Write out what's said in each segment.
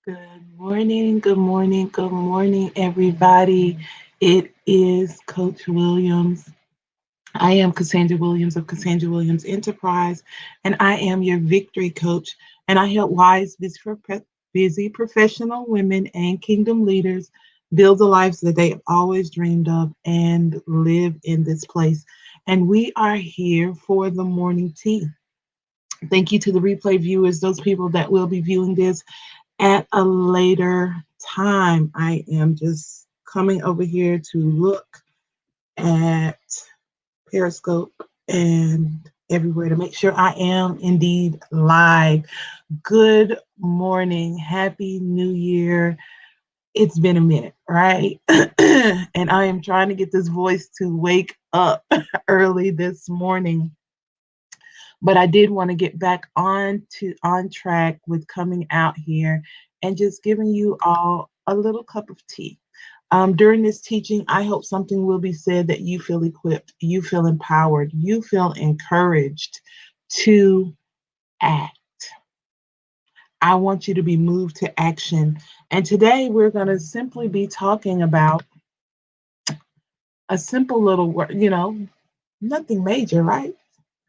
Good morning, good morning, everybody. It is Coach Williams. I am Cassandra Williams of Cassandra Williams Enterprise, and I am your victory coach. And I help wise, busy professional women and kingdom leaders build the lives that they have always dreamed of and live in this place. And we are here for the morning tea. Thank you to the replay viewers, those people that will be viewing this at a later time. I am just coming over here to look at Periscope and everywhere to make sure I am indeed live. Good morning. Happy New Year. It's been a minute, right? And I am trying to get this voice to wake up early this morning. But I did want to get back on track with coming out here and just giving you all a little cup of tea. During this teaching, I hope something will be said that you feel equipped, you feel empowered, you feel encouraged to act. I want you to be moved to action. And today we're going to simply be talking about a simple little word, nothing major, right?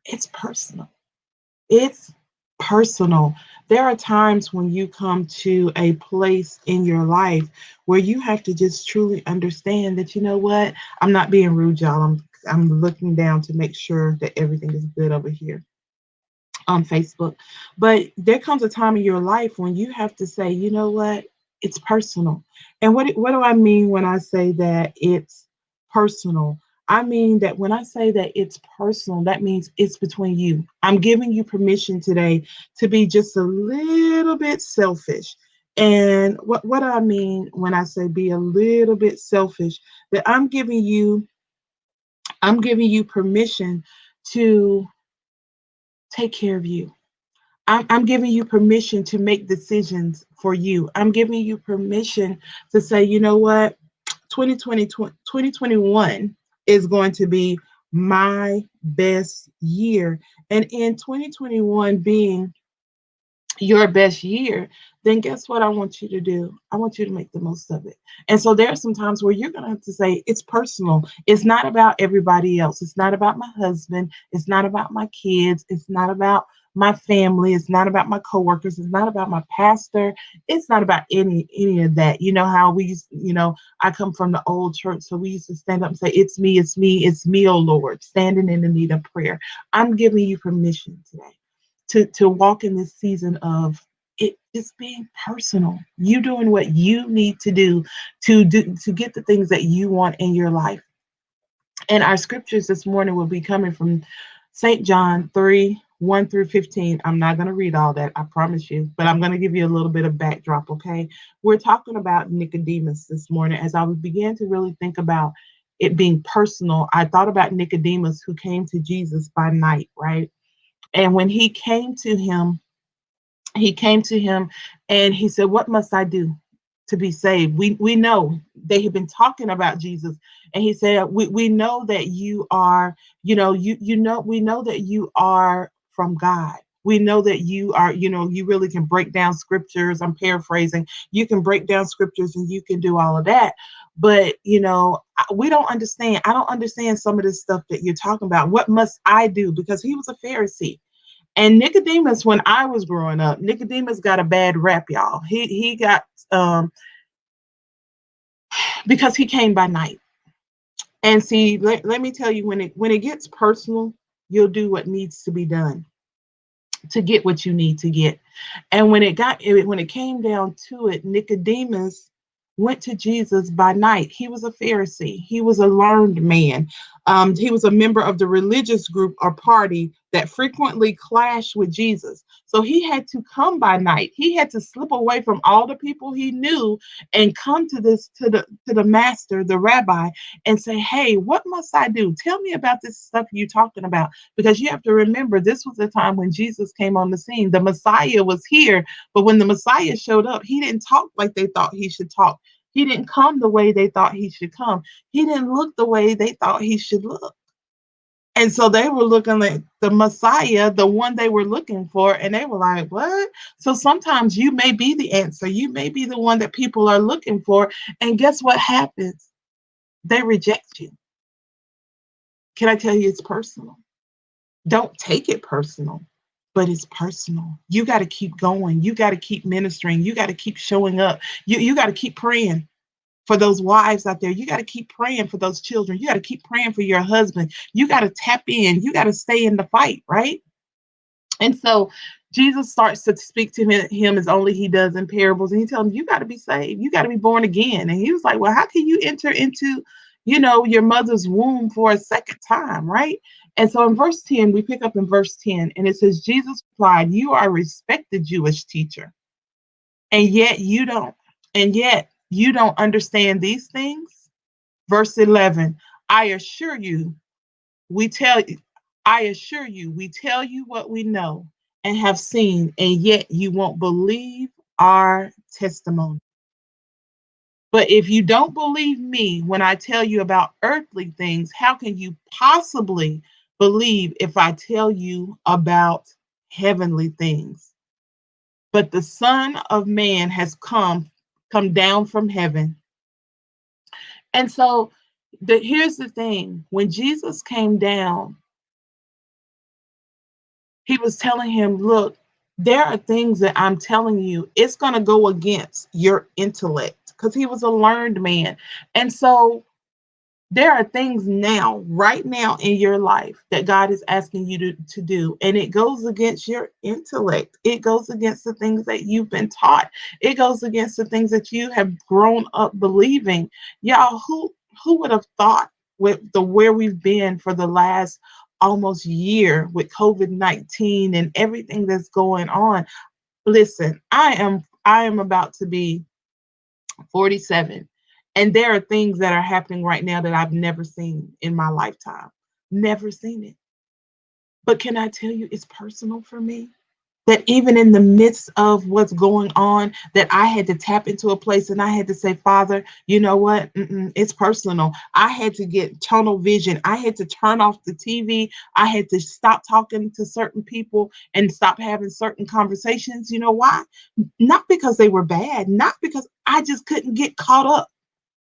It's personal. It's personal. There are times when you come to a place in your life where you have to just truly understand that, you know what, I'm not being rude, y'all. I'm looking down to make sure that everything is good over here on Facebook. But there comes a time in your life when you have to say, you know what, it's personal. And what do I mean when I say that it's personal? I mean that when I say that it's personal, that means it's between you. I'm giving you permission today to be just a little bit selfish. And what do I mean when I say be a little bit selfish? That I'm giving you permission to take care of you. I'm giving you permission to make decisions for you. I'm giving you permission to say, you know what, 2020, 2021 is going to be my best year. And in 2021 being your best year, then guess what I want you to do? I want you to make the most of it. And so there are some times where you're going to have to say, it's personal. It's not about everybody else. It's not about my husband. It's not about my kids. It's not about my family. It's not about my coworkers. It's not about my pastor. It's not about any of that. You know how we used, I come from the old church, so we used to stand up and say, it's me, oh Lord, standing in the need of prayer. I'm giving you permission today to walk in this season of it just being personal. You doing what you need to do to get the things that you want in your life. And our scriptures this morning will be coming from St. John 3, 1 through 15. I'm not going to read all that, I promise you, but I'm going to give you a little bit of backdrop, okay? We're talking about Nicodemus this morning. As I began to really think about it being personal, I thought about Nicodemus who came to Jesus by night, right? And when he came to him and he said, what must I do to be saved? We know they had been talking about Jesus. And he said, we know that you are, we know that you are from God. We know that you are, you really can break down scriptures. I'm paraphrasing. You can break down scriptures and you can do all of that. But, we don't understand. I don't understand some of this stuff that you're talking about. What must I do? Because he was a Pharisee. And Nicodemus, when I was growing up, Nicodemus got a bad rap, y'all. He got because he came by night. And see, let me tell you, when it gets personal, you'll do what needs to be done to get what you need to get. And when it came down to it, Nicodemus went to Jesus by night. He was a Pharisee. He was a learned man. He was a member of the religious group or party that frequently clashed with Jesus. So he had to come by night. He had to slip away from all the people he knew and come to the master, the rabbi, and say, "Hey, what must I do? Tell me about this stuff you're talking about." Because you have to remember, this was the time when Jesus came on the scene. The Messiah was here, but when the Messiah showed up, he didn't talk like they thought he should talk. He didn't come the way they thought he should come. He didn't look the way they thought he should look. And so they were looking at the Messiah, the one they were looking for, and they were like, what? So sometimes you may be the answer. You may be the one that people are looking for. And guess what happens? They reject you. Can I tell you it's personal? Don't take it personal, but it's personal. You got to keep going. You got to keep ministering. You got to keep showing up. You got to keep praying for those wives out there. You got to keep praying for those children. You got to keep praying for your husband. You got to tap in. You got to stay in the fight, right? And so Jesus starts to speak to him as only he does in parables. And he tells him, you got to be saved. You got to be born again. And he was like, well, how can you enter into, your mother's womb for a second time, right? And so in verse 10, we pick up in verse 10, and it says, Jesus replied, you are a respected Jewish teacher, and yet you don't. And yet you don't understand these things. Verse 11, I assure you, we tell you, I assure you, we tell you what we know and have seen, and yet you won't believe our testimony. But if you don't believe me when I tell you about earthly things, how can you possibly believe if I tell you about heavenly things? But the Son of Man has come down from heaven. And so here's the thing. When Jesus came down, he was telling him, look, there are things that I'm telling you, it's going to go against your intellect, because he was a learned man. And so there are things now, right now in your life that God is asking you to do. And it goes against your intellect. It goes against the things that you've been taught. It goes against the things that you have grown up believing. Y'all, who would have thought, with the where we've been for the last almost year with COVID-19 and everything that's going on? Listen, I am about to be 47. And there are things that are happening right now that I've never seen in my lifetime. Never seen it. But can I tell you, it's personal for me? That even in the midst of what's going on, that I had to tap into a place and I had to say, Father, you know what? It's personal. I had to get tunnel vision. I had to turn off the TV. I had to stop talking to certain people and stop having certain conversations. You know why? Not because they were bad, not because I just couldn't get caught up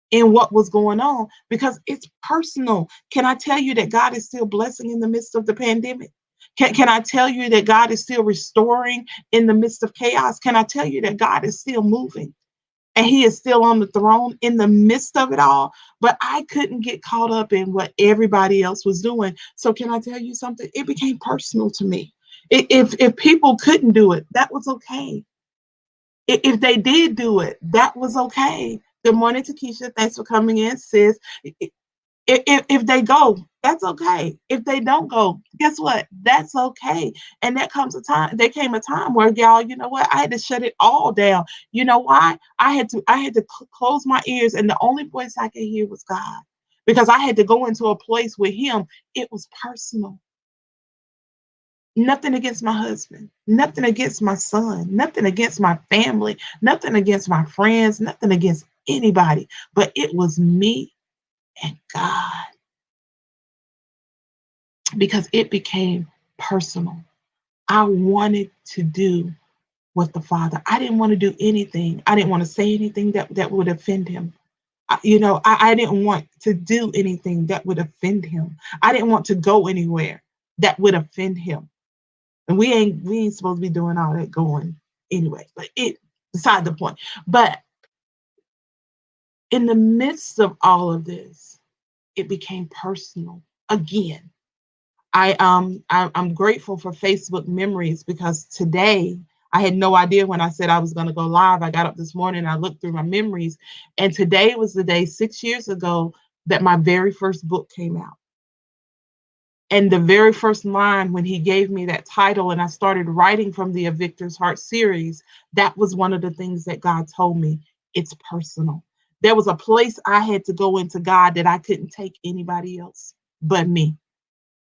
in what was going on, because it's personal. Can I tell you that God is still blessing in the midst of the pandemic? Can I tell you that God is still restoring in the midst of chaos? Can I tell you that God is still moving and he is still on the throne in the midst of it all? But I couldn't get caught up in what everybody else was doing. So can I tell you something? It became personal to me. If people couldn't do it, that was okay. If they did do it, that was okay. Good morning, Takesha. Thanks for coming in, sis. If they go, that's okay. If they don't go, guess what? That's okay. And there came a time where, y'all, you know what? I had to shut it all down. You know why? I had to close my ears, and the only voice I could hear was God, because I had to go into a place with him. It was personal. Nothing against my husband, nothing against my son, nothing against my family, nothing against my friends, nothing against anybody. But it was me and God, because it became personal. I wanted to do what the Father, I didn't want to do anything. I didn't want to say anything that would offend him. I didn't want to do anything that would offend him. I didn't want to go anywhere that would offend him. And we ain't supposed to be doing all that going anyway. But it beside the point. But in the midst of all of this, it became personal again. I'm grateful for Facebook memories, because today I had no idea when I said I was going to go live. I got up this morning and I looked through my memories, and today was the day 6 years ago that my very first book came out. And the very first line, when he gave me that title and I started writing from the A Victor's Heart series, that was one of the things that God told me. It's personal. There was a place I had to go into God that I couldn't take anybody else but me.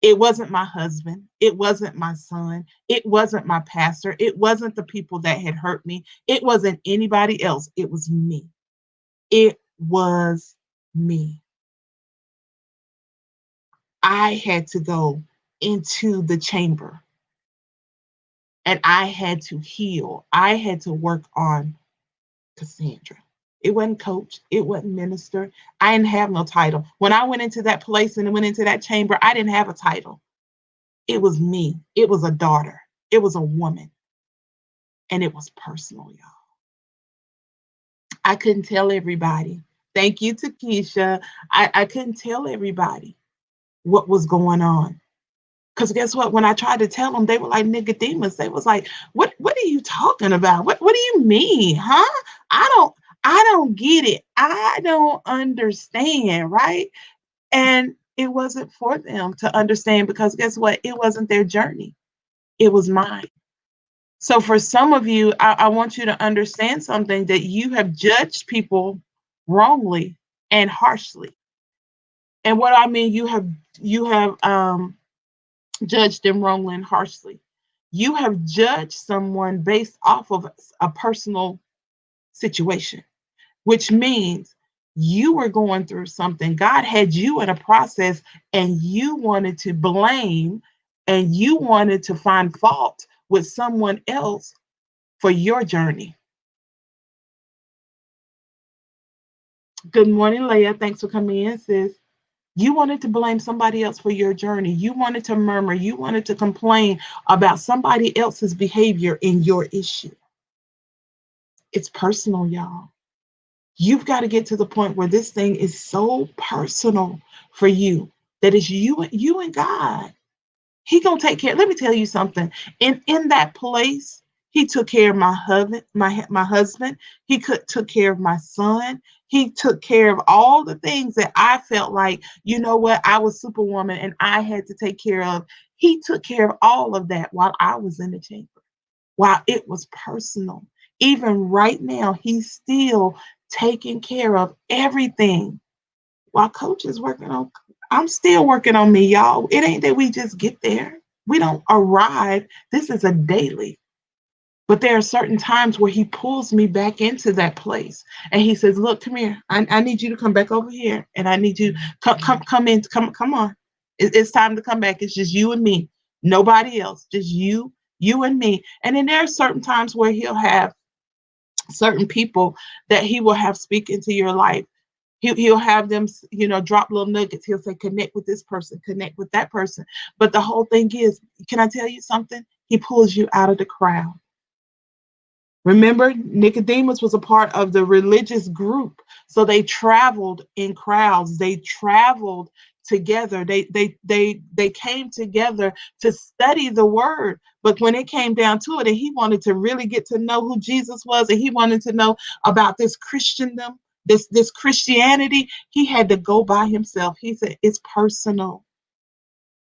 It wasn't my husband. It wasn't my son. It wasn't my pastor. It wasn't the people that had hurt me. It wasn't anybody else. It was me. It was me. I had to go into the chamber and I had to heal. I had to work on Cassandra. It wasn't coach. It wasn't minister. I didn't have no title. When I went into that place and went into that chamber, I didn't have a title. It was me. It was a daughter. It was a woman. And it was personal, y'all. I couldn't tell everybody. Thank you to Keisha. I couldn't tell everybody what was going on. Because guess what? When I tried to tell them, they were like Nicodemus. They was like, what are you talking about? What do you mean? Huh? I don't get it. I don't understand, right? And it wasn't for them to understand because guess what? It wasn't their journey. It was mine. So for some of you, I want you to understand something that you have judged people wrongly and harshly. And what I mean, you have judged them wrongly and harshly. You have judged someone based off of a personal situation, which means you were going through something. God had you in a process and you wanted to blame and you wanted to find fault with someone else for your journey. Good morning, Leah. Thanks for coming in, sis. You wanted to blame somebody else for your journey. You wanted to murmur. You wanted to complain about somebody else's behavior in your issue. It's personal, y'all. You've got to get to the point where this thing is so personal for you that it's you and God. He gonna take care. Let me tell you something. In that place, he took care of my husband. My husband. Took care of my son. He took care of all the things that I felt like, you know what, I was Superwoman and I had to take care of. He took care of all of that while I was in the chamber, while it was personal. Even right now, he's still taking care of everything while coach is working on. I'm still working on me, y'all. It ain't that we just get there. We don't arrive. This is a daily. But there are certain times where he pulls me back into that place and he says, look, come here. I need you to come back over here. And I need you come on. It's time to come back. It's just you and me. Nobody else. Just you and me. And then there are certain times where he'll have certain people that he will have speak into your life. He'll have them, drop little nuggets. He'll say, connect with this person, connect with that person. But the whole thing is, can I tell you something? He pulls you out of the crowd. Remember, Nicodemus was a part of the religious group. So they traveled in crowds. They traveled together. They came together to study the word. But when it came down to it, and he wanted to really get to know who Jesus was, and he wanted to know about this Christendom, this Christianity, he had to go by himself. He said, it's personal.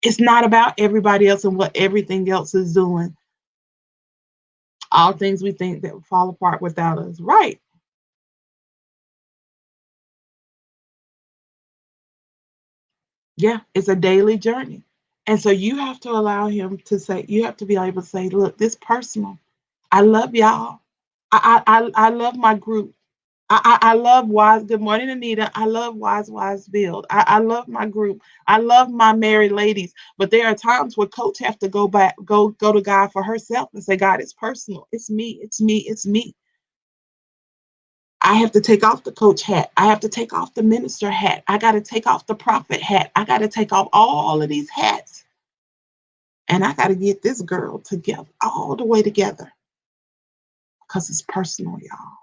It's not about everybody else and what everything else is doing. All things we think that fall apart without us. Right. Yeah, it's a daily journey. And so you have to allow him to say, you have to be able to say, look, this personal. I love y'all. I love my group. I love Wise. Good morning, Anita. I love Wise Build. I love my group. I love my married ladies. But there are times where coach have to go to God for herself and say, God, it's personal. It's me. It's me. It's me. I have to take off the coach hat. I have to take off the minister hat. I got to take off the prophet hat. I got to take off all of these hats. And I got to get this girl together, all the way together. Because it's personal, y'all.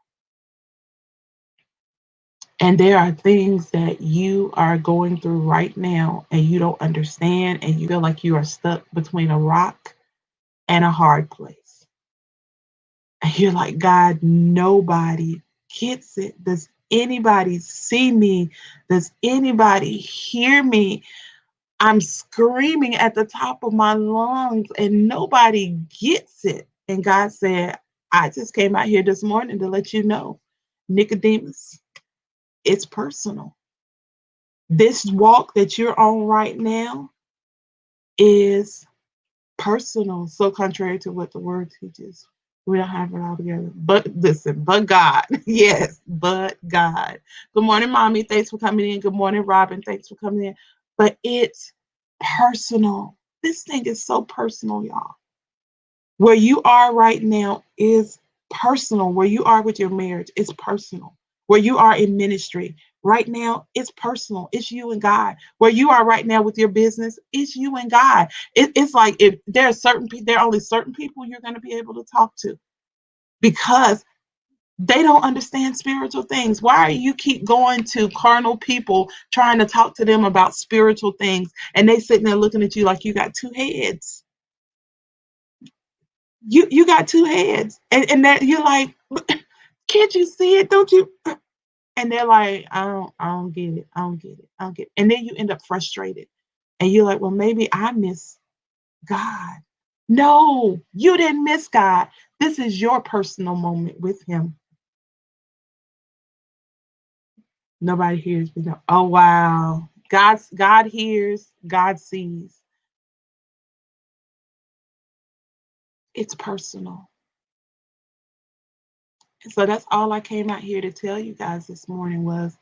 And there are things that you are going through right now and you don't understand and you feel like you are stuck between a rock and a hard place. And you're like, God, nobody gets it. Does anybody see me? Does anybody hear me? I'm screaming at the top of my lungs and nobody gets it. And God said, I just came out here this morning to let you know, Nicodemus, it's personal. This walk that you're on right now is personal. So contrary to what the word teaches. We don't have it all together. But listen, but God. Yes, but God. Good morning, Mommy. Thanks for coming in. Good morning, Robin. Thanks for coming in. But it's personal. This thing is so personal, y'all. Where you are right now is personal. Where you are with your marriage is personal. Where you are in ministry right now is personal. It's you and God. Where you are right now with your business, it's you and God. It's like if there are there are only certain people you're going to be able to talk to because they don't understand spiritual things. Why do you keep going to carnal people trying to talk to them about spiritual things and they sitting there looking at you like you got two heads? You got two heads, and that you're like, can't you see it? Don't you? And they're like, I don't get it. I don't get it. I don't get it. And then you end up frustrated, and you're like, well, maybe I miss God. No, you didn't miss God. This is your personal moment with Him. Nobody hears me. No. Oh wow, God hears, God sees. It's personal. And so that's all I came out here to tell you guys this morning was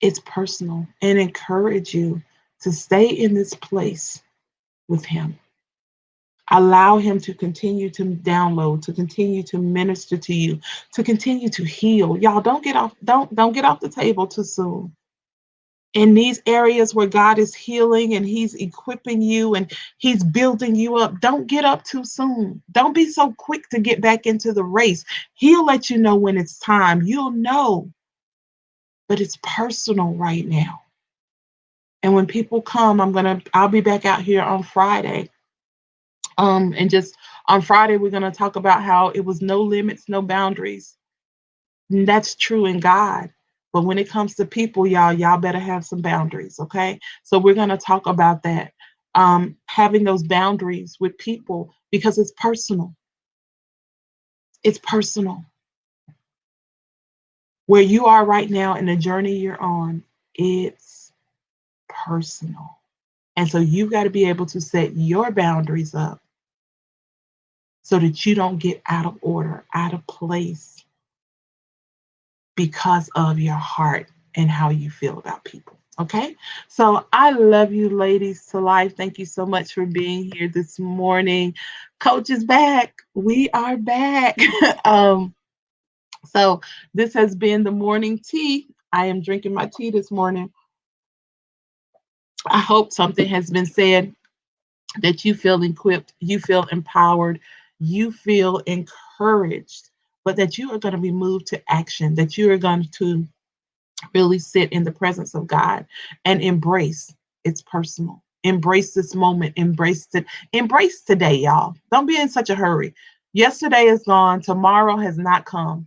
it's personal and encourage you to stay in this place with Him. Allow Him to continue to download, to continue to minister to you, to continue to heal. Y'all don't get off the table too soon. In these areas where God is healing and He's equipping you and He's building you up, don't get up too soon. Don't be so quick to get back into the race. He'll let you know when it's time. You'll know, but it's personal right now. And when people come, I'll be back out here on Friday. And just on Friday, we're gonna talk about how it was no limits, no boundaries. And that's true in God. But when it comes to people, y'all better have some boundaries, okay? So we're gonna talk about that. Having those boundaries with people because it's personal. It's personal. Where you are right now in the journey you're on, it's personal. And so you've got to be able to set your boundaries up so that you don't get out of order, out of place because of your heart and how you feel about people. Okay. So I love you, ladies to life. Thank you so much for being here this morning. Coach is back. We are back. So this has been the morning tea. I am drinking my tea this morning. I hope something has been said that you feel equipped, you feel empowered, you feel encouraged, but that you are going to be moved to action, that you are going to really sit in the presence of God and embrace it's personal. Embrace this moment, embrace today, y'all. Don't be in such a hurry. Yesterday is gone, tomorrow has not come.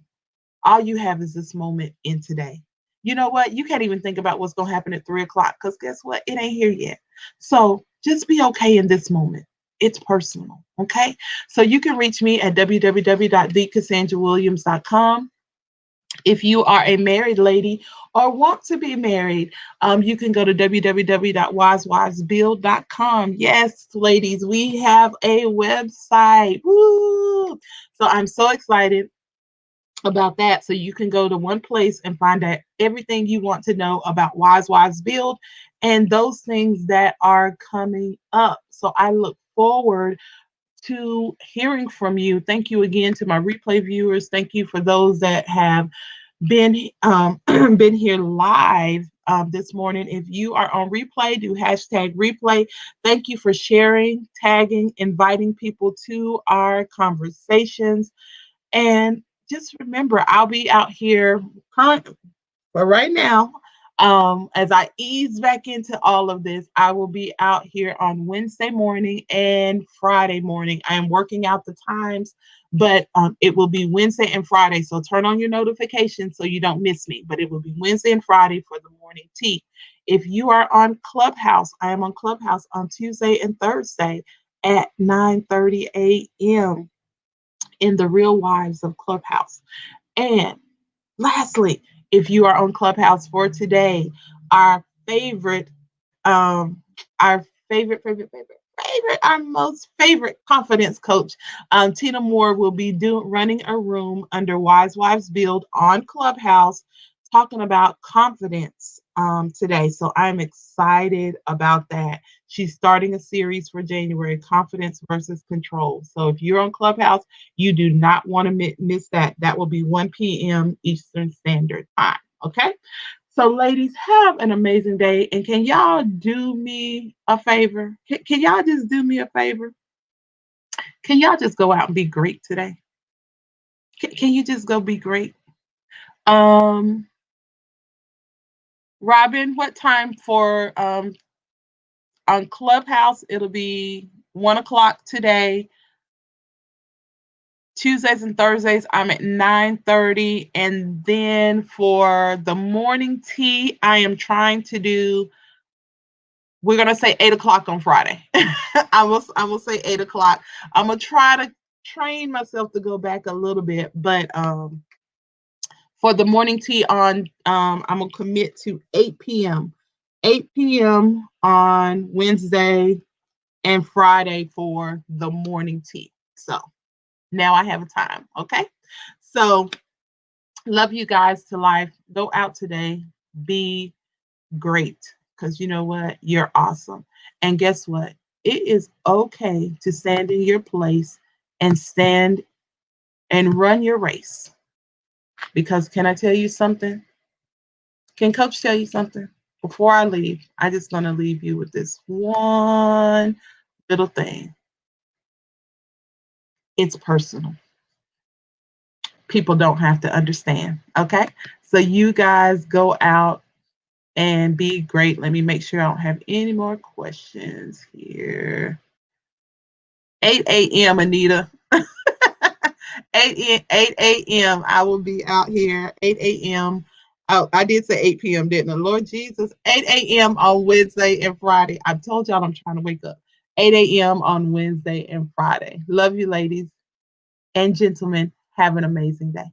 All you have is this moment in today. You know what? You can't even think about what's going to happen at 3 o'clock because guess what? It ain't here yet. So just be okay in this moment. It's personal. Okay. So you can reach me at www.thecassandrawilliams.com. If you are a married lady or want to be married, you can go to www.wisewivesbuild.com. Yes, ladies, we have a website. Woo! So I'm so excited about that. So you can go to one place and find out everything you want to know about Wise Wives Build and those things that are coming up. So I look forward to hearing from you. Thank you again to my replay viewers. Thank you for those that have been been here live this morning. If you are on replay, do hashtag replay. Thank you for sharing, tagging, inviting people to our conversations. And just remember, I'll be out here but right now, as I ease back into all of this, I will be out here on Wednesday morning and Friday morning. I am working out the times, but it will be Wednesday and Friday. So turn on your notifications so you don't miss me. But it will be Wednesday and Friday for the morning tea. If you are on Clubhouse, I am on Clubhouse on Tuesday and Thursday at 9:30 a.m. in the Real Wives of Clubhouse. And lastly, if you are on Clubhouse for today, our favorite, our our most favorite confidence coach, Tina Moore, will be running a room under Wise Wives Build on Clubhouse, talking about confidence today. So I'm excited about that. She's starting a series for January, Confidence versus Control. So if you're on Clubhouse, you do not want to miss that. That will be 1 p.m. Eastern Standard Time. Okay. So, ladies, have an amazing day. And can y'all do me a favor? Can y'all just do me a favor? Can y'all just go out and be great today? Can you just go be great? Um, Robin, what time for on Clubhouse? It'll be 1 o'clock today. Tuesdays and Thursdays, I'm at 9:30. And then for the morning tea, I am trying to do, we're gonna say 8 o'clock on Friday. I will say 8 o'clock. I'm gonna try to train myself to go back a little bit, but for the morning tea on I'm gonna commit to 8 p.m. 8 p.m. on Wednesday and Friday for the morning tea. So now I have a time. Okay. So love you guys to life. Go out today. Be great. Because you know what? You're awesome. And guess what? It is okay to stand in your place and stand and run your race. Because can I tell you something? Can Coach tell you something? Before I leave, I just gonna leave you with this one little thing. It's personal. People don't have to understand. Okay. So you guys go out and be great. Let me make sure I don't have any more questions here. 8 a.m. Anita. 8 a.m. I will be out here. 8 a.m. Oh, I did say 8 p.m., didn't I? Lord Jesus. 8 a.m. on Wednesday and Friday. I told y'all I'm trying to wake up. 8 a.m. on Wednesday and Friday. Love you, ladies and gentlemen. Have an amazing day.